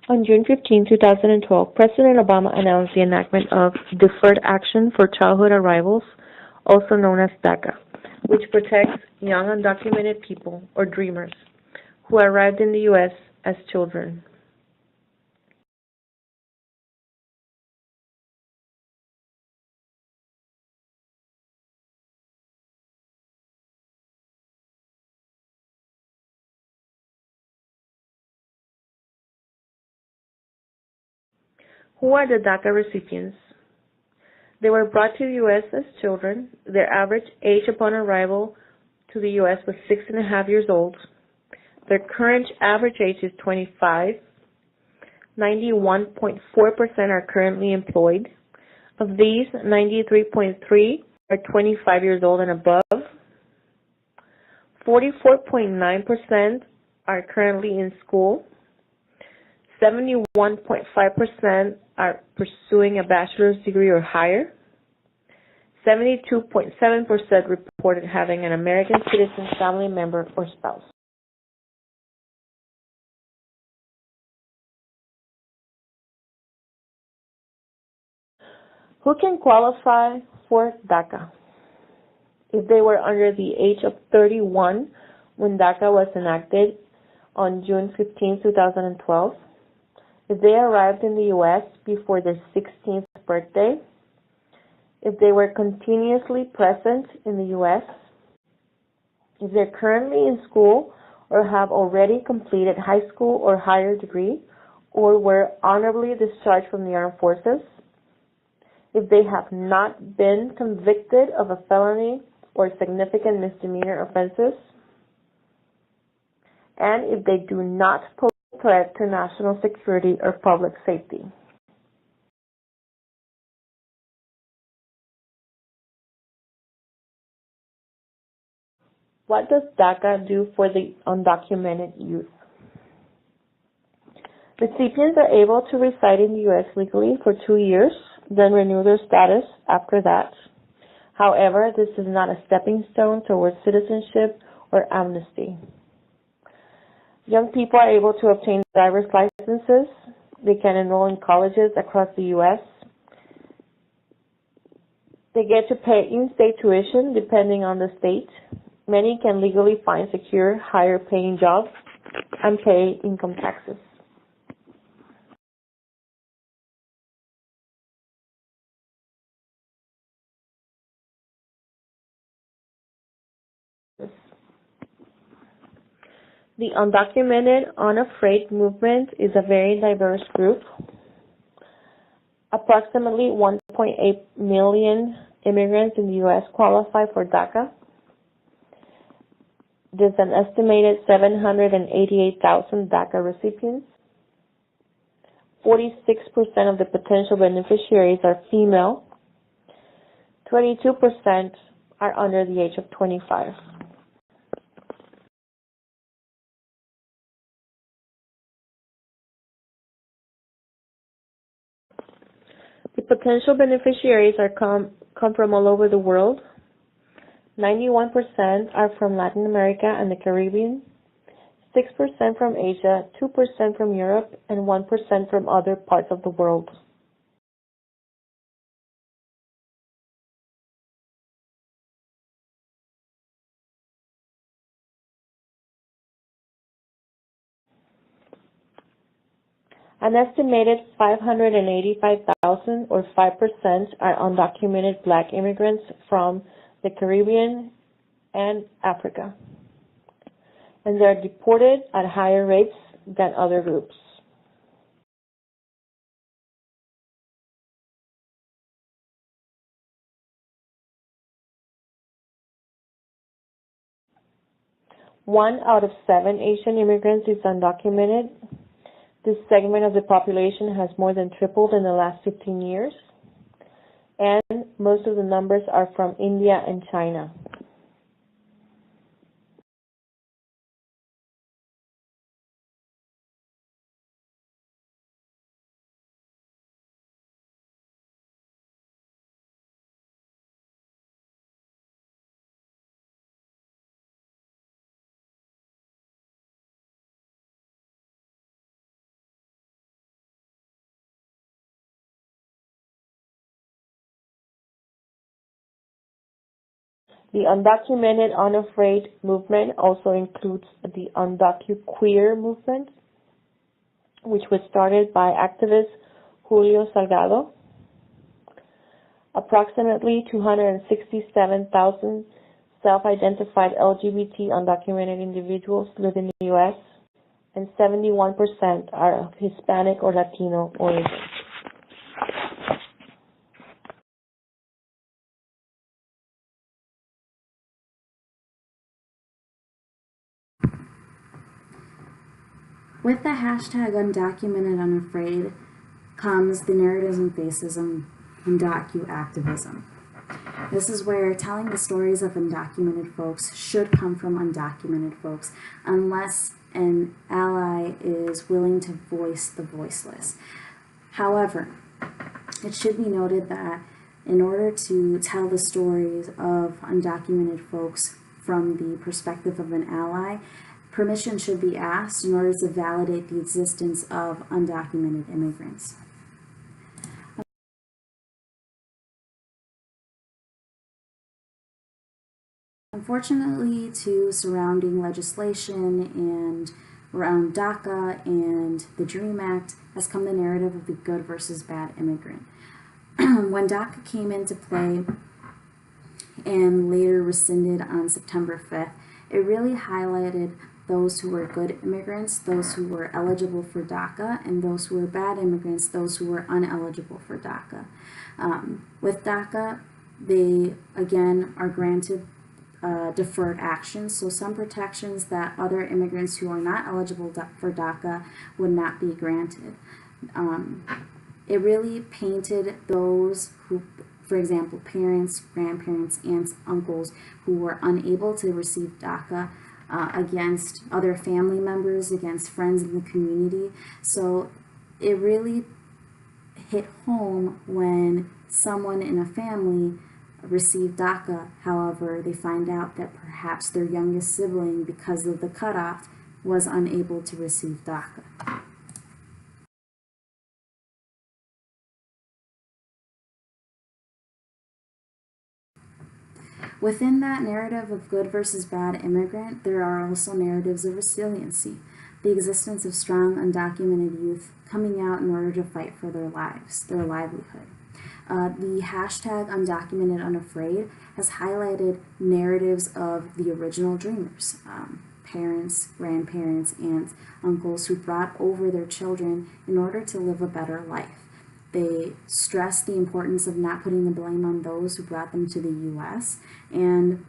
On June 15, 2012, President Obama announced the enactment of Deferred Action for Childhood Arrivals, also known as DACA, which protects young undocumented people, or dreamers, who arrived in the U.S. as children. Who are the DACA recipients? They were brought to the U.S. as children. Their average age upon arrival to the U.S. was 6.5 years old. Their current average age is 25. 91.4% are currently employed. Of these, 93.3 are 25 years old and above. 44.9% are currently in school. 71.5% are pursuing a bachelor's degree or higher. 72.7% reported having an American citizen family member or spouse. Who can qualify for DACA? If they were under the age of 31 when DACA was enacted on June 15, 2012, if they arrived in the U.S. before their 16th birthday, if they were continuously present in the U.S., if they're currently in school or have already completed high school or higher degree, or were honorably discharged from the armed forces, if they have not been convicted of a felony or significant misdemeanor offenses, and if they do not pose a threat to national security or public safety. What does DACA do for the undocumented youth? Recipients are able to reside in the U.S. legally for 2 years, then renew their status after that. However, this is not a stepping stone towards citizenship or amnesty. Young people are able to obtain driver's licenses. They can enroll in colleges across the U.S. They get to pay in-state tuition depending on the state. Many can legally find secure, higher-paying jobs and pay income taxes. The undocumented, unafraid movement is a very diverse group. Approximately 1.8 million immigrants in the U.S. qualify for DACA. There's an estimated 788,000 DACA recipients. 46% of the potential beneficiaries are female. 22% are under the age of 25. The potential beneficiaries come from all over the world. 91% are from Latin America and the Caribbean, 6% from Asia, 2% from Europe, and 1% from other parts of the world. An estimated 585,000 or 5% are undocumented black immigrants from the Caribbean and Africa, and they are deported at higher rates than other groups. One out of 7 Asian immigrants is undocumented. This segment of the population has more than tripled in the last 15 years, and most of the numbers are from India and China. The undocumented unafraid movement also includes the undocuqueer movement, which was started by activist Julio Salgado. Approximately 267,000 self-identified LGBT undocumented individuals live in the U.S., and 71% are of Hispanic or Latino origin. With the hashtag undocumented unafraid comes the narratives and faces of undocu-activism. This is where telling the stories of undocumented folks should come from undocumented folks, unless an ally is willing to voice the voiceless. However, it should be noted that in order to tell the stories of undocumented folks from the perspective of an ally, permission should be asked in order to validate the existence of undocumented immigrants. Unfortunately, to surrounding legislation and around DACA and the DREAM Act has come the narrative of the good versus bad immigrant. When DACA came into play and later rescinded on September 5th, it really highlighted those who were good immigrants, those who were eligible for DACA, and those who were bad immigrants, those who were ineligible for DACA. With DACA, they again are granted deferred action, so some protections that other immigrants who are not eligible for DACA would not be granted. It really painted those who, for example, parents, grandparents, aunts, uncles who were unable to receive DACA against other family members, against friends in the community. So it really hit home when someone in a family received DACA. However, they find out that perhaps their youngest sibling, because of the cutoff, was unable to receive DACA. Within that narrative of good versus bad immigrant, there are also narratives of resiliency, the existence of strong undocumented youth coming out in order to fight for their lives, their livelihood. The hashtag undocumented unafraid has highlighted narratives of the original dreamers, parents, grandparents, aunts, uncles who brought over their children in order to live a better life. They stress the importance of not putting the blame on those who brought them to the U.S. And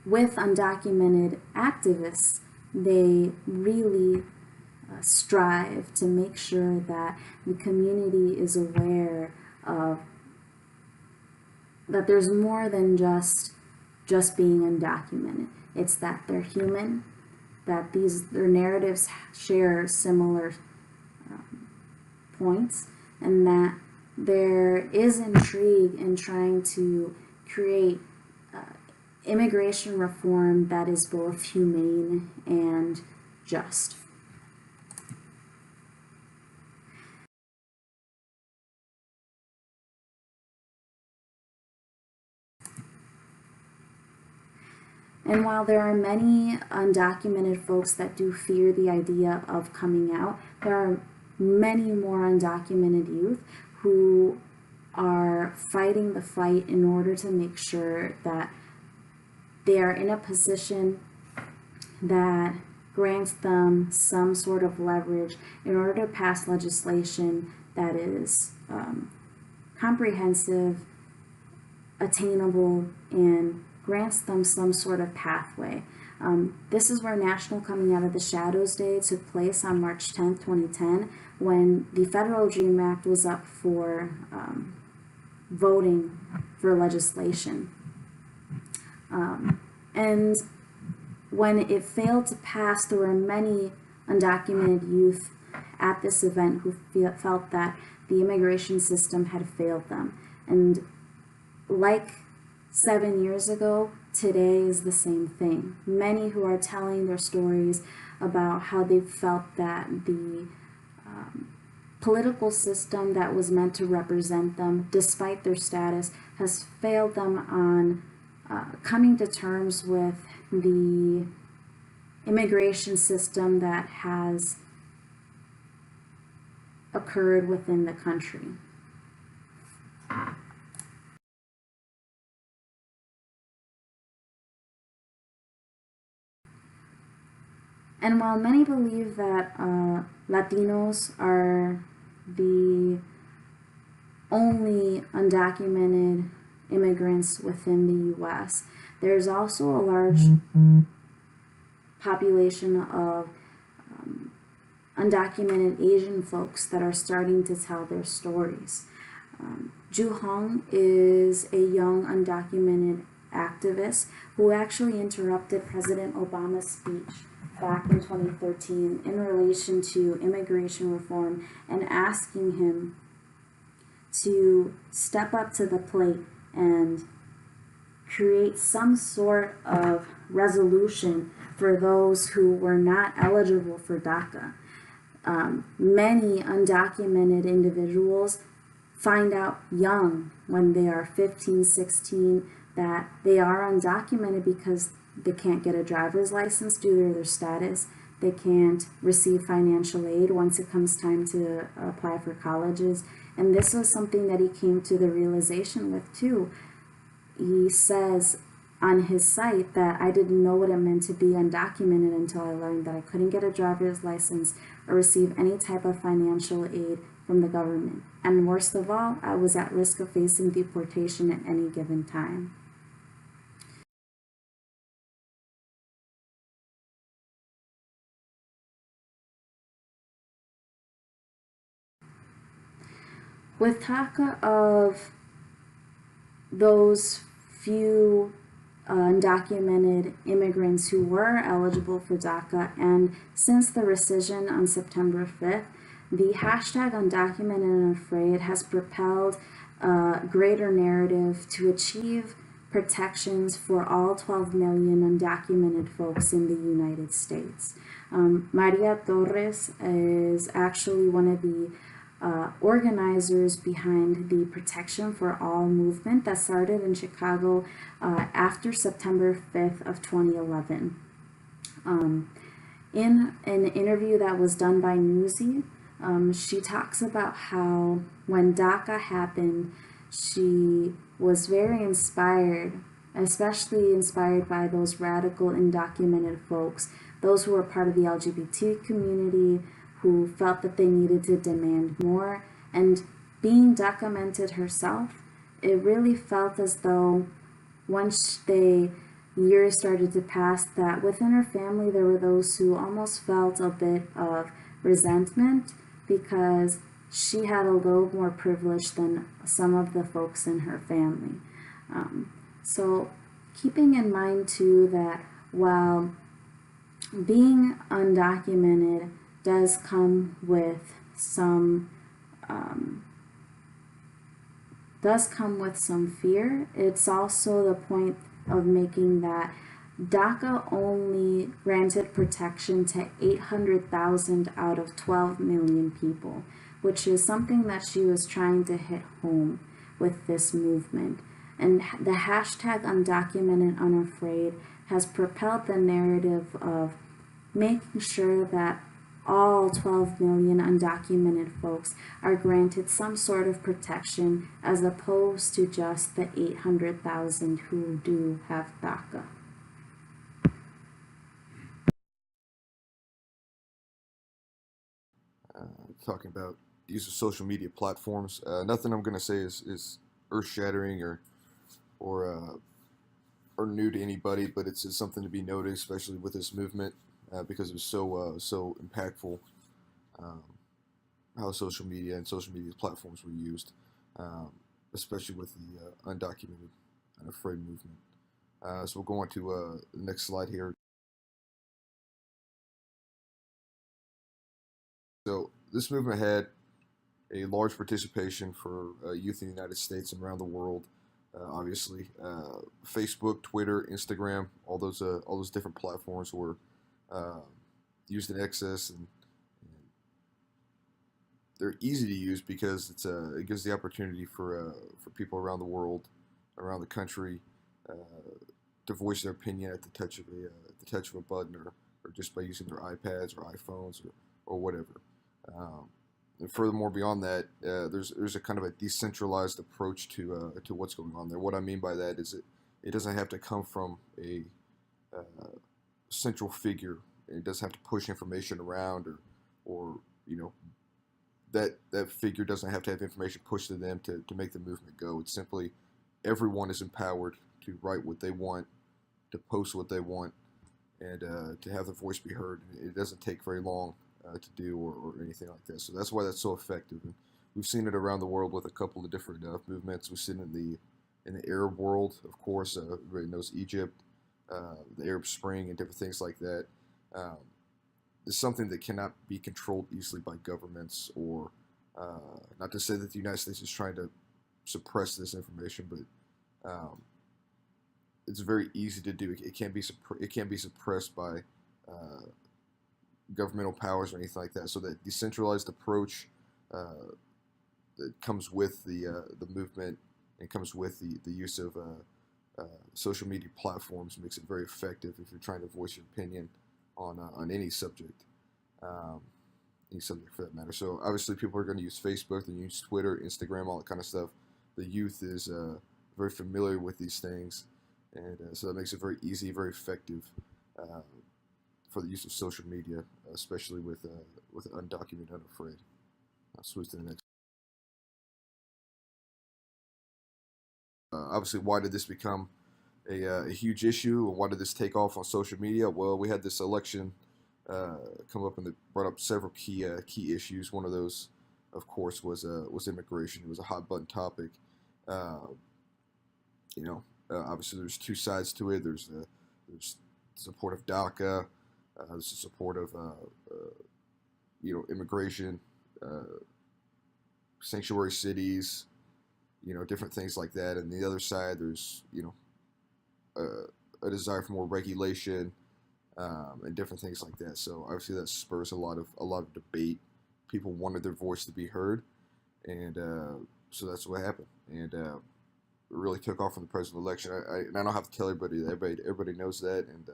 with undocumented activists, they really strive to make sure that the community is aware of that there's more than just being undocumented. It's that they're human, that their narratives share similar points, and that there is intrigue in trying to create immigration reform that is both humane and just. And while there are many undocumented folks that do fear the idea of coming out, there are many more undocumented youth who are fighting the fight in order to make sure that they are in a position that grants them some sort of leverage in order to pass legislation that is comprehensive, attainable, and grants them some sort of pathway. This is where National Coming Out of the Shadows Day took place on March 10th, 2010, when the Federal DREAM Act was up for voting for legislation. And when it failed to pass, there were many undocumented youth at this event who felt that the immigration system had failed them. And like 7 years ago, today is the same thing. Many who are telling their stories about how they felt that the political system that was meant to represent them, despite their status, has failed them on coming to terms with the immigration system that has occurred within the country. And while many believe that Latinos are the only undocumented immigrants within the U.S., there's also a large population of undocumented Asian folks that are starting to tell their stories. Ju Hong is a young undocumented activist who actually interrupted President Obama's speech back in 2013 in relation to immigration reform and asking him to step up to the plate and create some sort of resolution for those who were not eligible for DACA. Many undocumented individuals find out young when they are 15, 16 that they are undocumented because they can't get a driver's license due to their status. They can't receive financial aid once it comes time to apply for colleges. And this was something that he came to the realization with too. He says on his site that I didn't know what it meant to be undocumented until I learned that I couldn't get a driver's license or receive any type of financial aid from the government. And worst of all, I was at risk of facing deportation at any given time. With talk of those few undocumented immigrants who were eligible for DACA, and since the rescission on September 5th, the hashtag undocumented and afraid has propelled a greater narrative to achieve protections for all 12 million undocumented folks in the United States. Maria Torres is actually one of the organizers behind the Protection for All movement that started in Chicago after September 5th of 2011. In an interview that was done by Newsy, she talks about how when DACA happened, she was very inspired, especially inspired by those radical undocumented folks, those who were part of the LGBT community, who felt that they needed to demand more. And being documented herself, it really felt as though once the years started to pass, that within her family there were those who almost felt a bit of resentment because she had a little more privilege than some of the folks in her family. So keeping in mind too that while being undocumented does come with some fear, it's also the point of making that DACA only granted protection to 800,000 out of 12 million people, which is something that she was trying to hit home with this movement. And the hashtag undocumented unafraid has propelled the narrative of making sure that all 12 million undocumented folks are granted some sort of protection as opposed to just the 800,000 who do have DACA. Talking about the use of social media platforms. Nothing I'm going to say is earth-shattering or new to anybody, but it's something to be noted, especially with this movement, because it was so impactful. Um, how social media and social media platforms were used, especially with the undocumented and afraid movement. So we'll go on to the next slide here. So this movement had a large participation for youth in the United States and around the world. Obviously, Facebook, Twitter, Instagram, all those different platforms were used in excess, and they're easy to use because it gives the opportunity for people around the world, around the country, to voice their opinion at the touch of a button, or just by using their iPads or iPhones or whatever. And furthermore, beyond that, there's a kind of a decentralized approach to what's going on there. What I mean by that is it doesn't have to come from a central figure. It doesn't have to push information around, or you know, that figure doesn't have to have information pushed to them to make the movement go. It's simply everyone is empowered to write what they want, to post what they want, and to have their voice be heard. It doesn't take very long to do, or anything like that. So that's why that's so effective. And we've seen it around the world with a couple of different movements. We've seen it in the Arab world, of course. Everybody knows Egypt, the Arab Spring, and different things like that. Um, it's something that cannot be controlled easily by governments, or not to say that the United States is trying to suppress this information, but it's very easy to do. It can't be suppressed by uh, governmental powers or anything like that. So that decentralized approach that comes with the movement, and comes with the use of social media platforms, makes it very effective if you're trying to voice your opinion on any subject. Um, any subject for that matter. So obviously, people are going to use Facebook, they use Twitter, Instagram, all that kind of stuff. The youth is very familiar with these things, and so that makes it very easy, very effective uh, for the use of social media, especially with undocumented, unafraid. I'll switch to the next. Obviously, why did this become a huge issue, and why did this take off on social media? Well, we had this election come up, and it brought up several key issues. One of those, of course, was immigration. It was a hot button topic. Uh, obviously, there's two sides to it. There's support of DACA. There's the support of immigration, uh, sanctuary cities, different things like that. And the other side, there's a desire for more regulation, and different things like that. So obviously that spurs a lot of debate. People wanted their voice to be heard, and so that's what happened. And it really took off from the presidential election. And I don't have to tell everybody that. Everybody knows that, and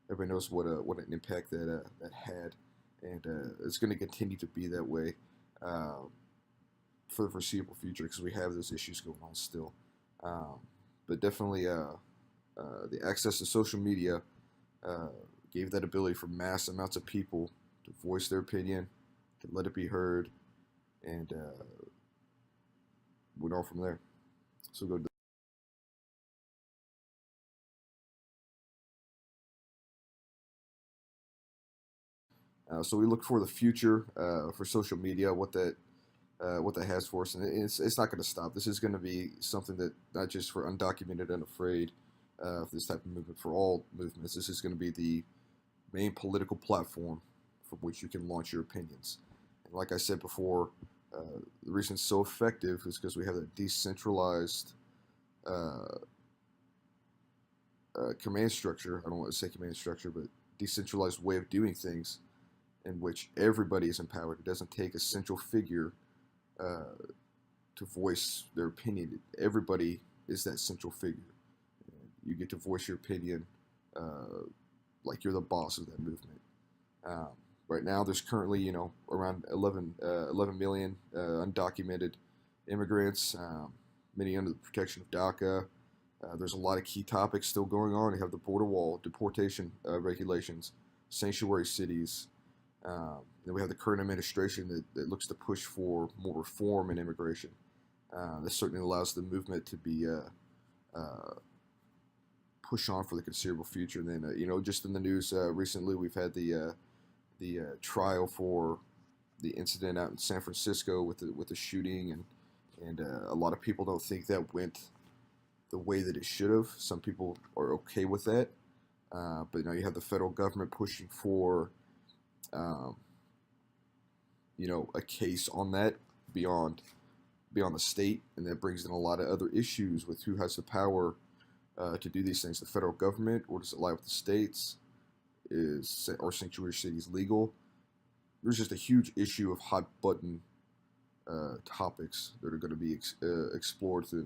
everybody knows what an impact that had, and it's going to continue to be that way uh, for the foreseeable future, because we have those issues going on still. Um, but definitely, the access to social media uh, gave that ability for mass amounts of people to voice their opinion, to let it be heard, and went on from there. So go. So we look for the future for social media, what that has for us, and it's not going to stop. This is going to be something that, not just for undocumented and afraid, for this type of movement, for all movements. This is going to be the main political platform from which you can launch your opinions. And like I said before, the reason it's so effective is because we have a decentralized uh, command structure. I don't want to say command structure, but decentralized way of doing things, in which everybody is empowered. It doesn't take a central figure uh, to voice their opinion. Everybody is that central figure. You get to voice your opinion like you're the boss of that movement. Um, right now, there's currently, around 11 million undocumented immigrants, many under the protection of DACA. There's a lot of key topics still going on. You have the border wall, deportation regulations, sanctuary cities. Then we have the current administration that looks to push for more reform in immigration. This certainly allows the movement to be push on for the considerable future. And then, just in the news recently, we've had the trial for the incident out in San Francisco with the shooting, and a lot of people don't think that went the way that it should have. Some people are okay with that, but now you have the federal government pushing for, um, a case on that beyond the state, and that brings in a lot of other issues with who has the power to do these things. The federal government, or does it lie with the states? Are sanctuary cities legal? There's just a huge issue of hot button topics that are going to be explored through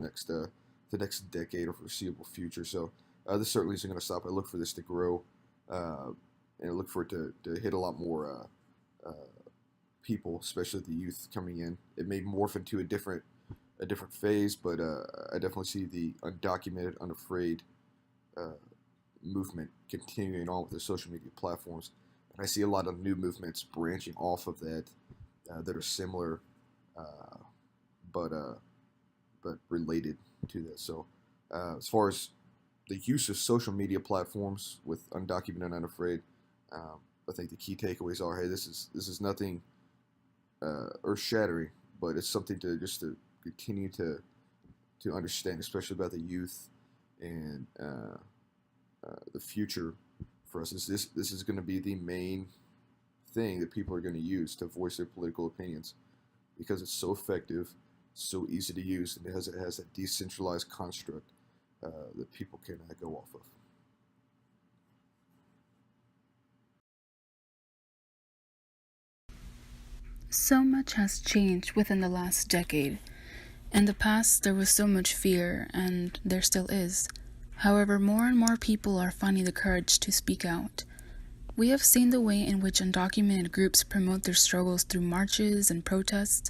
the next decade or foreseeable future. So this certainly isn't going to stop. I look for this to grow, and I look for it to hit a lot more people, especially the youth coming in. It may morph into a different phase, but I definitely see the undocumented, unafraid movement continuing on with the social media platforms, and I see a lot of new movements branching off of that that are similar, but related to that. So as far as the use of social media platforms with undocumented and unafraid, I think the key takeaways are: hey, this is nothing earth-shattering, but it's something to continue to understand, especially about the youth and the future for us. This is going to be the main thing that people are going to use to voice their political opinions, because it's so effective, so easy to use, and it has a decentralized construct that people can go off of. So much has changed within the last decade. In the past, there was so much fear, and there still is. However, more and more people are finding the courage to speak out. We have seen the way in which undocumented groups promote their struggles through marches and protests,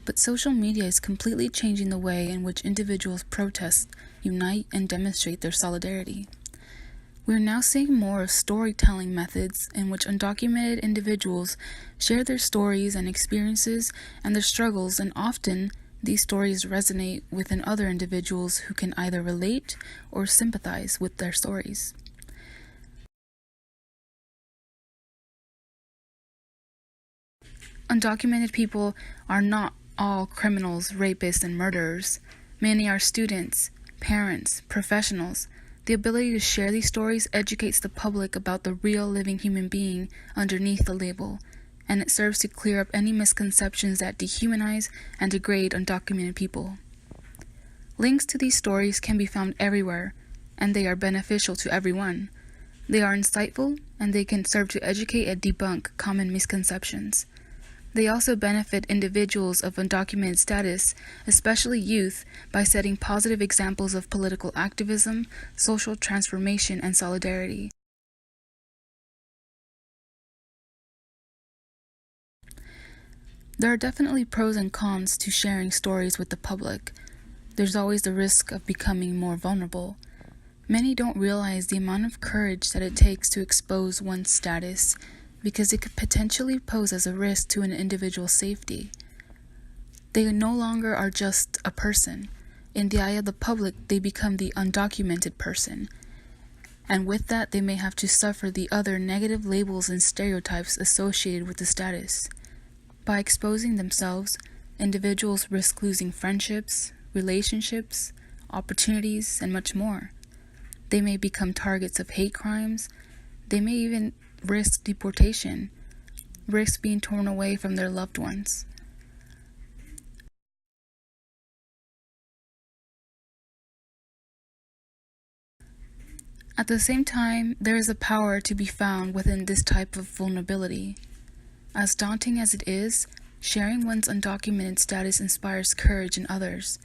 but social media is completely changing the way in which individuals protest, unite, and demonstrate their solidarity. We are now seeing more of storytelling methods in which undocumented individuals share their stories and experiences and their struggles, and often these stories resonate within other individuals who can either relate or sympathize with their stories. Undocumented people are not all criminals, rapists, and murderers. Many are students, parents, professionals. The ability to share these stories educates the public about the real living human being underneath the label, and it serves to clear up any misconceptions that dehumanize and degrade undocumented people. Links to these stories can be found everywhere, and they are beneficial to everyone. They are insightful, and they can serve to educate and debunk common misconceptions. They also benefit individuals of undocumented status, especially youth, by setting positive examples of political activism, social transformation, and solidarity. There are definitely pros and cons to sharing stories with the public. There's always the risk of becoming more vulnerable. Many don't realize the amount of courage that it takes to expose one's status, because it could potentially pose as a risk to an individual's safety. They no longer are just a person. In the eye of the public, they become the undocumented person. And with that, they may have to suffer the other negative labels and stereotypes associated with the status. By exposing themselves, individuals risk losing friendships, relationships, opportunities, and much more. They may become targets of hate crimes. They may even risk deportation, risk being torn away from their loved ones. At the same time, there is a power to be found within this type of vulnerability. As daunting as it is, sharing one's undocumented status inspires courage in others.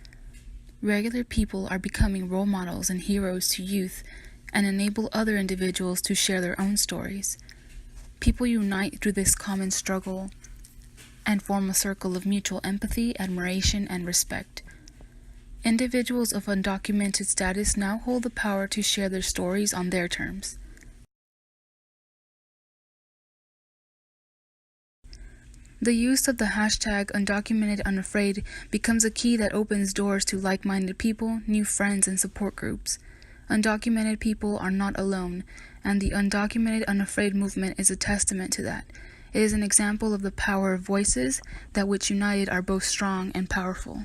Regular people are becoming role models and heroes to youth and enable other individuals to share their own stories. People unite through this common struggle and form a circle of mutual empathy, admiration, and respect. Individuals of undocumented status now hold the power to share their stories on their terms. The use of the hashtag #UndocumentedUnafraid becomes a key that opens doors to like-minded people, new friends, and support groups. Undocumented people are not alone, and the Undocumented Unafraid movement is a testament to that. It is an example of the power of voices that which united are both strong and powerful.